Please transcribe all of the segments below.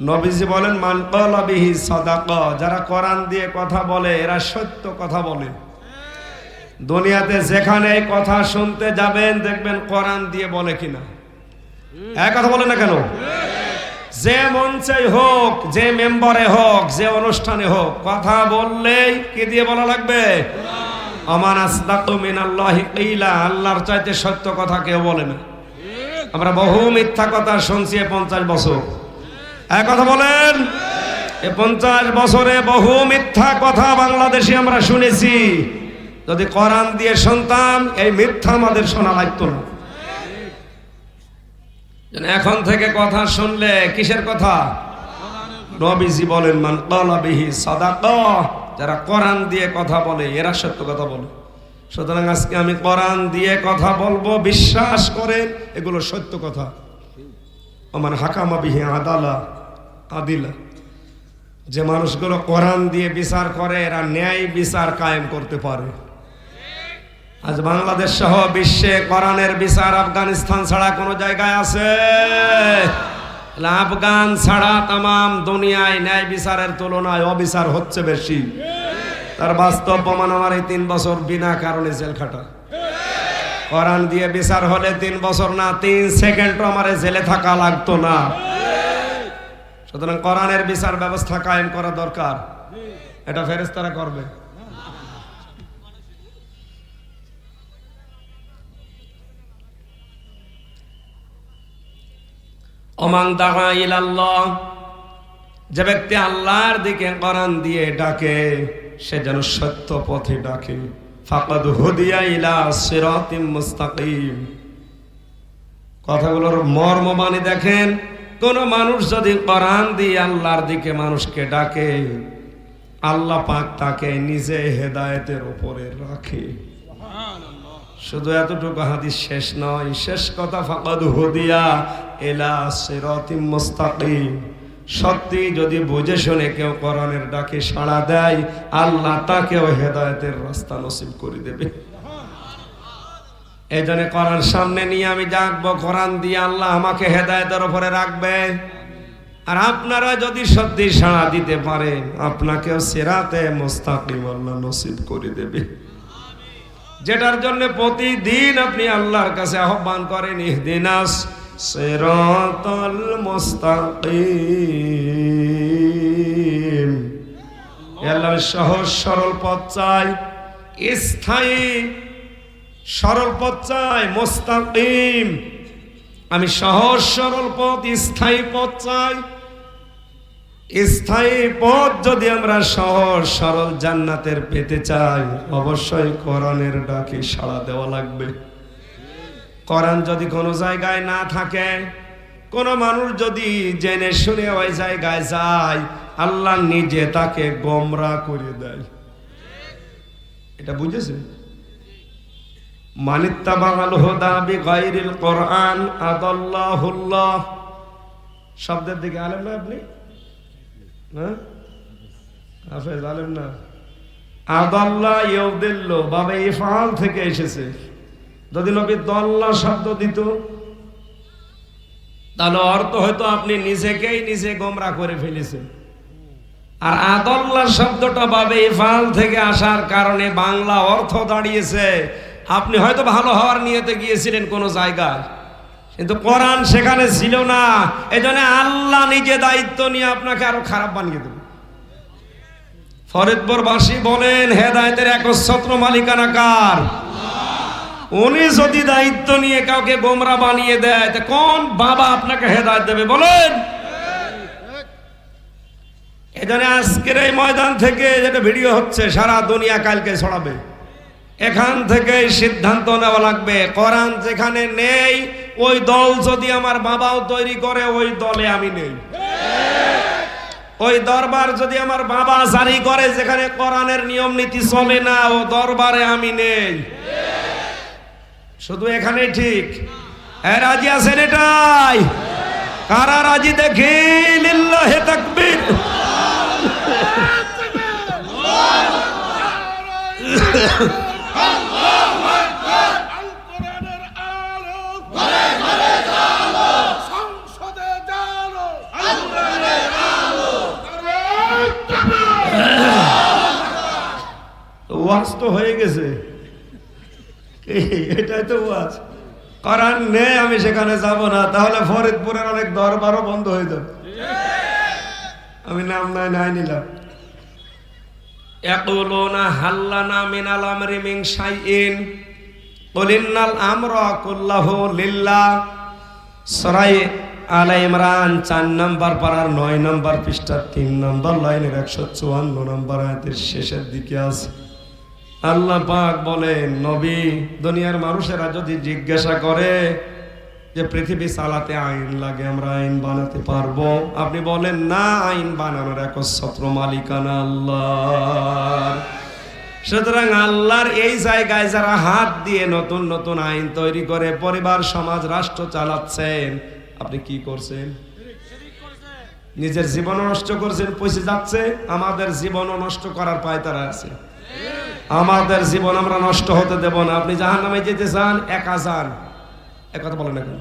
নবীজি বলেন মান ক্বালা বিহি সাদাকা, যারা কোরআন দিয়ে কথা বলে এরা সত্য কথা বলে। দুনিয়াতে যেখানে এই কথা শুনতে যাবেন দেখবেন কোরআন দিয়ে বলে কিনা। এক কথা বলে না কেন? যে মঞ্চে হোক, যে মেম্বারে হোক, যে অনুষ্ঠানে হোক, কথা বললেই কি দিয়ে বলা লাগবে? আমান আসদাকু মিনাল্লাহি কিলা, আল্লাহর চাইতে সত্য কথা কেউ বলে না। আমরা বহু মিথ্যা কথা শুনছি 50 বছর। এক কথা বলেন, এই 50 বছরে বহু মিথ্যা কথা বাংলাদেশে আমরা শুনেছি। যদি কোরআন দিয়ে শুনতাম এই মিথ্যা আমাদের শোনা লাগতো না। এখন থেকে কথা শুনলে কিসের কথা? নবীজি বলেন মান ক্বালা বিহি সাদাকা, যারা কোরআন দিয়ে কথা বলে এরা সত্য কথা বলে। সুতরাং আজকে আমি কোরআন দিয়ে কথা বলবো, বিশ্বাস করেন এগুলো সত্য কথা। ওমান হাকামা বিহি আদিলা, যে মানুষগুলো কোরআন দিয়ে বিচার করে এরা ন্যায় বিচার কায়েম করতে পারে। আজ বাংলাদেশ সহ বিশ্বে কোরআনের বিচার আফগানিস্তান ছাড়া কোনো জায়গায় আছে? আফগান ছাড়া তামাম দুনিয়ায় ন্যায় বিচারের তুলনায় অবিচার হচ্ছে বেশি। তার বাস্তব প্রমাণ আমার এই 3 বছর বিনা কারণে জেল খাটা। কোরআন দিয়ে বিচার হলে 3 বছর না, 3 সেকেন্ডও আমার জেলে থাকা লাগতো না। সুতরাং কোরআনের বিচার ব্যবস্থা কায়েম করা দরকার। এটা ফেরেশতারা করবে। ওমান দাআ ইলাল্লাহ, যে ব্যক্তি আল্লাহর দিকে কোরআন দিয়ে ডাকে সে যেন সত্য পথে ডাকে। ফাকাদ হুদিয়া ইলা সিরাতিম মুস্তাকিম। কথাগুলোর মর্ম মানে দেখেন, কোন মানুষ যদি কোরআন দিয়ে আল্লাহর দিকে মানুষকে ডাকে আল্লাহ পাক তাকে নিজে হেদায়েতের উপরে রাখে। শুধু এতটুকু হাদিস শেষ নয়, শেষ কথা ফাকাদ হুদিয়া ইলা সিরাতিম মুস্তাকিম। সত্যি যদি বুঝে শুনে কেউ কোরআনের ডাকে সাড়া দেয় আল্লাহ তাকেও হেদায়েতের রাস্তা নসিব করে দেবে। এই জন্য কোরআন সামনে নিয়ে আমি ডাকবো, কোরআন দিয়ে আল্লাহ আমাকে হেদায়েতের উপরে রাখবে। আর আপনারা যদি সত্যি সাড়া দিতে পারেন আপনাকেও সিরাতে মুস্তাকিম আল্লাহ নসিব করে দেবে। যেটার জন্য প্রতিদিন আপনি আল্লাহর কাছে আহ্বান করেন, ইহদিনাস সিরাতাল মুস্তাকিম। আল্লাহ সহজ সরল পথ চাই, স্থায়ী সরল পথ চাই, মুস্তাকিম। আমি সহজ সরল পথ, স্থায়ী পথ চাই। স্থায়ী পথ যদি আমরা সহজ সরল জান্নাতের পেতে চাই অবশ্যই কোরআনের ডাকে সাড়া দেওয়া লাগবে। কোরআন যদি কোনো জায়গায় না থাকে, কোন মানুষ যদি জেনে শুনে ওই জায়গায় যায় আল্লাহ নিজে তাকে গোমরা করে দেয়। এটা বুঝেছে? মানিত্তাবাল হুদা বিগাইরিল কোরআন আদাল্লাহুল্লাহ। শব্দের দিকে আলেম না আপনি? হ্যাঁ, হাফেজ আলেম না? আদাল্লাহ ইউদিল্লু বাবে ইফআল থেকে এসেছে। যদি নবী দল্লা শব্দ দিত তাহলে অর্থ হয়তো আপনি নিজেকেই নিজে গোমরা করে ফেলেছেন। আর আদাল্লাহ শব্দটা বাবে ইফআল থেকে আসার কারণে বাংলা অর্থ দাঁড়িয়েছে আপনি হয়তো ভালো হওয়ার নিয়তে গিয়েছিলেন কোন জায়গায়, কিন্তু কোরআন সেখানে ছিল না। এজন্য আল্লাহ নিজে দায়িত্ব নিয়ে আপনাকে আরো খারাপ বানিয়ে দেবে। ফরিদপুরবাসী বলেন হেদায়েতের একচ্ছত্র মালিকানা কার? উনি যদি দায়িত্ব নিয়ে কাউকে গোমরা বানিয়ে দেয় তো কোন বাবা আপনাকে হেদায়েত দেবে বলেন? এজন্য আজকের এই ময়দান থেকে যেটা ভিডিও হচ্ছে সারা দুনিয়া কালকে ছড়াবে। এখান থেকে সিদ্ধান্ত নেওয়া লাগবে, কোরআন যেখানে নেই ওই দল যদি আমার বাবাও তৈরি করে ওই দলে আমি নেই। ওই দরবার যদি আমার বাবা জারি করে যেখানে কোরআনের নিয়ম নীতি চলে না ও দরবারে আমি নেই। শুধু এখানে ঠিক। রাজি আছেন? এটাই কারা রাজি দেখি? লিল্লাহি তাকবীর। ওয়াজ তো হয়ে গেছে, এটাই তো ওয়াজ। করার নেই, আমি সেখানে যাব না, তাহলে ফরিদপুরের অনেক দরবারও বন্ধ হয়ে যাবে। আমি নাম নাই নিলাম। ইয়াকুলুনা হাল্লানা মিনাল আমরি মিন শাইইন কুল ইন্নাল আমরা কুল্লাহু লিল্লাহ। সূরা আলে ইমরান 4 নম্বর পারার 9 নম্বর পৃষ্ঠা 3 নম্বর লাইনের 154 নম্বর আয়াতের শেষের দিকে আছে। আল্লাহ পাক বলেন, নবী, দুনিয়ার মানুষেরা যদি জিজ্ঞাসা করে যে পৃথিবী চালাতে আইন লাগে, আমরা আইন বানাতে পারবো? আপনি বলেন না, আইন বানানোর একচ্ছত্র মালিকানা আল্লাহর। সুতরাং আল্লাহর এই জায়গায় যারা হাত দিয়ে নতুন নতুন আইন তৈরি করে পরিবার, সমাজ, রাষ্ট্র চালাচ্ছেন, আপনি কি করছেন? নিজের জীবন নষ্ট করছেন, পয়সা যাচ্ছে। আমাদের জীবন নষ্ট করার পায়তারা আছে। আমাদের জীবন আমরা নষ্ট হতে দেব না। আপনি জাহান্নামে যেতে চান, একা যান, এক কথা বলেন না কেন?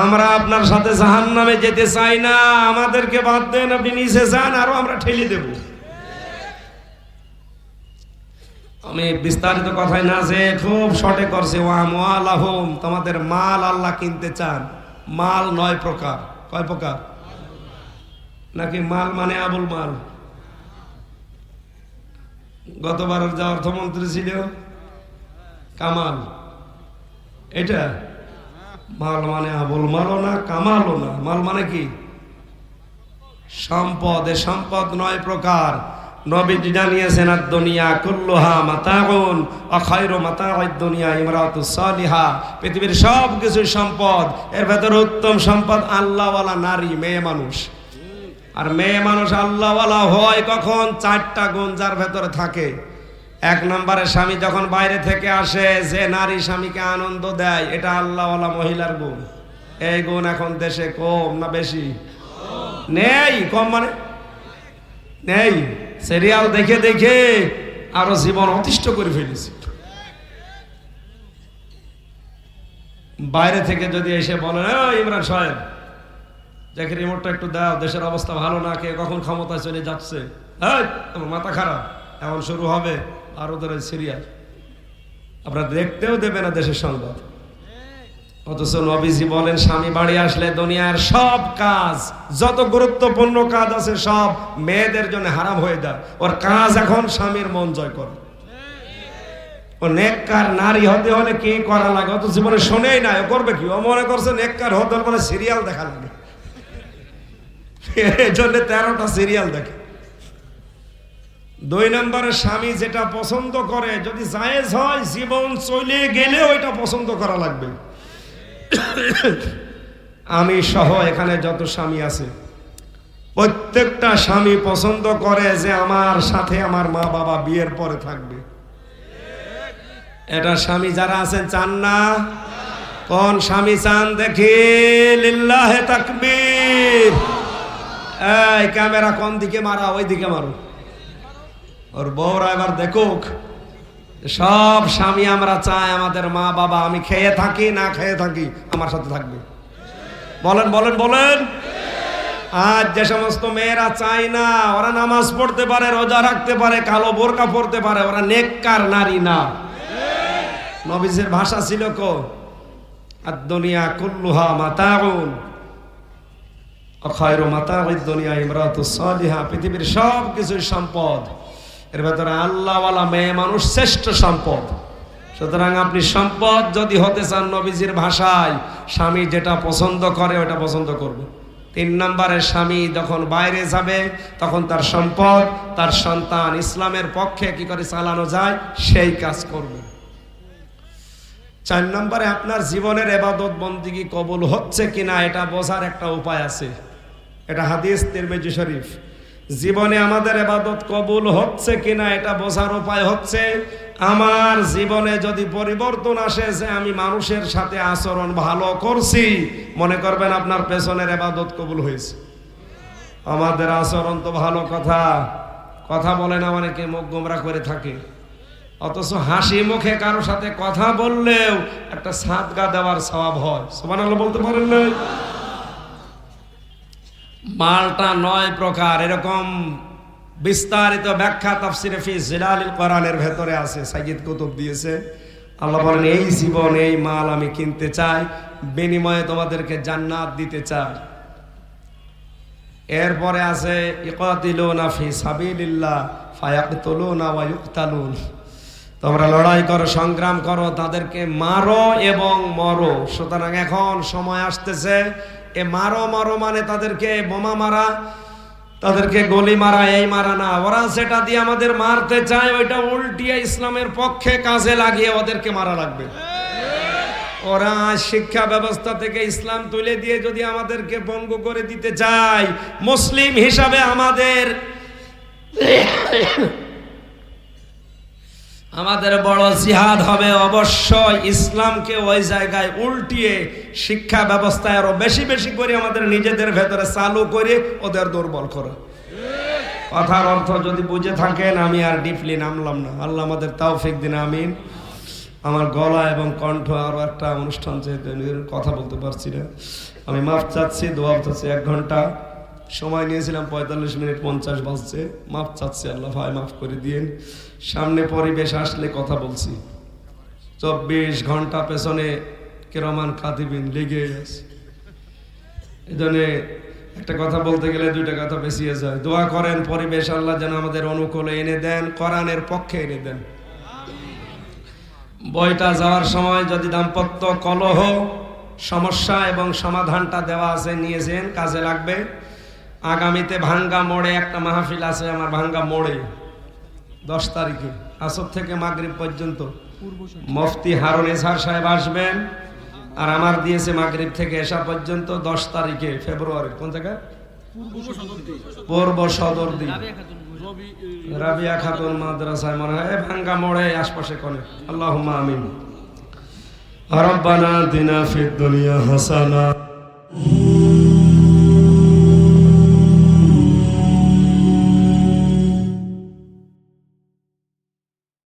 আমরা আপনার সাথে জাহান্নামে যেতে চাই না, আমাদেরকে বাদ দেন, আপনি নিচে যান, আরো আমরা ঠেলে দেব। আমি বিস্তারিত কথায় না যে খুব শর্টে করছে, ওয়ামওয়ালাহুম, তোমাদের মাল আল্লাহ কিনতে চান। মাল 9 প্রকার। কয় প্রকার? নাকি মাল মানে আবুল মাল? গতবারের যা অর্থমন্ত্রী ছিল কামাল, এটা মাল মানে আবুল মালও না, কামালও না। মাল মানে কি? সম্পদ। এ সম্পদ 9 প্রকার। নবীজি জানিয়েছেন, দুনিয়া কুল্লুহা মাতাউন ওয়া খায়রু মাতাউদ দুনিয়া ইমরাতুস সালিহা। পৃথিবীর সব কিছু সম্পদ, এর ভেতরে উত্তম সম্পদ আল্লাহওয়ালা নারী, মেয়ে মানুষ। আর মেয়ে মানুষ আল্লাহওয়ালা হয় কখন? 4টা গুণ যার ভেতরে থাকে। 1 নম্বরে স্বামী যখন বাইরে থেকে আসে, যে নারী স্বামীকে আনন্দ দেয়, এটা আল্লাহওয়ালা মহিলার গুণ। এই গুণ এখন দেশে কম না বেশি? নেই। কম মানে নেই। সিরিয়াল দেখে দেখে আরো জীবন অতিষ্ঠ করে ফেলেছি। বাইরে থেকে যদি এসে বলেন, ইমরান সাহেব, দেখে রিমোটটা একটু দাও, দেশের অবস্থা ভালো না, কে কখন ক্ষমতায় চলে যাচ্ছে, আমার মাথা খারাপ, এমন শুরু হবে আর ওদের সিরিয়াল। আপনারা দেখতেও দেবে না দেশের সংবাদ। অথচ নবীজি বলেন, স্বামী বাড়ি আসলে দুনিয়ার সব কাজ, যত গুরুত্বপূর্ণ কাজ আছে, সব মেয়েদের জন্য হারাম হয়ে যায়। ওর কাজ এখন স্বামীর মন জয় করে। ও নেককার নারী হতে হলে কি করা লাগে, অত জীবনে শোনেই না। ও করবে কি? ও মনে করছে নেককার হতে হলে মানে সিরিয়াল দেখা লাগে, এই জন্য 13টা সিরিয়াল দেখে। 2 নম্বরে স্বামী যেটা পছন্দ করে, যদি জায়েজ হয়, জীবন চলে গেলে ওইটা পছন্দ করা লাগবে। আমি সহ এখানে যত স্বামী আছে, প্রত্যেকটা স্বামী পছন্দ করে যে আমার সাথে আমার মা বাবা বিয়ের পরে থাকবে। এটা স্বামী যারা আছেন চান না? কোন স্বামী চান দেখি? লিল্লাহে তাকবীর। এই ক্যামেরা কোন দিকে মারা, ওই দিকে মারো। ওর বউরা এবার দেখুক। সব স্বামী আমরা চাই আমাদের মা বাবা, আমি খেয়ে থাকি না খেয়ে থাকি, আমার সাথে থাকবে। বলেন বলেন বলেন। আজ যে সমস্ত মেয়েরা চায় না, ওরা নামাজ পড়তে পারে, রোজা রাখতে পারে, কালো বোরকা পড়তে পারে, ওরা নেককার নারী না। নবীজির ভাষা ছিল কো, আদ-দুনিয়া কুল্লুহা মাতাউন ওয়া খায়রু মাতাউদ দুনিয়া ইমরাতুস সালিহা। পৃথিবীর সব কিছু সম্পদ, এর ভেতরে আল্লাহওয়ালা মেয়ে মানুষ শ্রেষ্ঠ সম্পদ। সুতরাং আপনি সম্পদ যদি হতে চান, নবীজির ভাষায় স্বামী যেটা পছন্দ করে ওটা পছন্দ করবে। 3 নম্বরে স্বামী যখন বাইরে যাবে, তখন তার সম্পদ, তার সন্তান ইসলামের পক্ষে কি করে চালানো যায় সেই কাজ করবে। 4 নম্বরে আপনার জীবনের ইবাদত বন্দেগী কবুল হচ্ছে কিনা এটা বোঝার একটা উপায় আছে। এটা হাদিস তিরমিজি শরীফ। জীবনে আমাদের ইবাদত কবুল হচ্ছে কিনা এটা বোঝার উপায় হচ্ছে, আমার জীবনে যদি পরিবর্তন আসে, যে আমি মানুষের সাথে আচরণ ভালো করছি, মনে করবেন আপনার পেছনের ইবাদত কবুল হয়েছে। আমাদের আচরণ তো ভালো, কথা কথা বলে না, অনেকে মুখ গোমরা করে থাকে। অথচ হাসি মুখে কারো সাথে কথা বললেও একটা সাদগা দেওয়ার সওয়াব হয়। সুবহানাল্লাহ বলতে পারেন না? মালটা 9 প্রকার। এরকম বিস্তারিত ব্যাখ্যা তাফসিরে ফি জিলালিল কোরআনের ভেতরে আছে, সাইয়্যিদ কুতুব দিয়েছে। আল্লাহ বলেন এই জীবন এই মাল আমি কিনতে চাই, বিনিময়ে তোমাদেরকে জান্নাত দিতে চাই। এরপরে আছে ইকাতিলুনা ফি সাবিলিল্লাহ ফায়াকতুলুনা ওয়া ইউকতালুন, তোমরা লড়াই করো, সংগ্রাম করো, তাদেরকে মারো এবং মরো। সুতরাং এখন সময় আসতেছে, এ মারো মারো মানে তাদেরকে বোমা মারা, তাদেরকে গলি মারা, এই মারা না। ওরা যেটা দিয়ে আমাদের মারতে চায় ওইটা উল্টিয়ে ইসলামের পক্ষে কাজে লাগিয়ে ওদেরকে মারা লাগবে। ওরা শিক্ষা ব্যবস্থা থেকে ইসলাম তুলে দিয়ে যদি আমাদেরকে পঙ্গু করে দিতে চায়, মুসলিম হিসাবে আমাদের বড় জিহাদ হবে অবশ্যই ইসলামকে ওই জায়গায় উল্টিয়ে শিক্ষা ব্যবস্থায় আরো বেশি বেশি করে আমাদের নিজেদের ভেতরে চালু করে ওদের দুর্বল করা। কথার অর্থ যদি বুঝে থাকেন, আমি আর ডিপলি নামলাম না, আল্লাহ আমাদের তৌফিক দিন, আমিন। আমার গলা এবং কণ্ঠ আরো একটা অনুষ্ঠান যেহেতু কথা বলতে পারছি না, আমি মাফ চাচ্ছি, দোয়া চাচ্ছি। 1 ঘন্টা সময় নিয়েছিলাম, 45 মিনিট 50 বাজছে, মাফ চাচ্ছি, আল্লাহ ভাই মাফ করে দিয়েন। সামনে পরিবেশ আসলে কথা বলছি, 24 ঘন্টা পেছনে কিরামান কাতিবিন লেগে আছে, এই জন্য একটা কথা বলতে গেলে 2টা কথা বেশিয়ে যায়। দোয়া করেন পরিবেশ আল্লাহ যেন আমাদের অনুকূলে এনে দেন, কোরআনের পক্ষে এনে দেন। বইটা যাওয়ার সময় যদি দাম্পত্য কলহ সমস্যা এবং সমাধানটা দেওয়া আছে, নিয়েছেন, কাজে লাগবে। আগামীতে ভাঙ্গা মোড়ে একটা মাহফিল আছে, আমার ভাঙ্গা মোড়ে 10 তারিখে আসর থেকে মাগরিব পর্যন্ত মুফতি হারুন ইসহার সাহেব আসবেন, আর আমার দিয়েছে মাগরিব থেকে এশা পর্যন্ত 10 তারিখে ফেব্রুয়ারি। কোন জায়গা? পূর্ব সদরদি রাবিয়া খাতুন মাদ্রাসায় মনে হয়, ভাঙ্গা মোড়ে আশপাশে কোনে। আল্লাহুম্মা আমিন। রব্বানা আতিনা ফিদ দুনিয়া হাসানা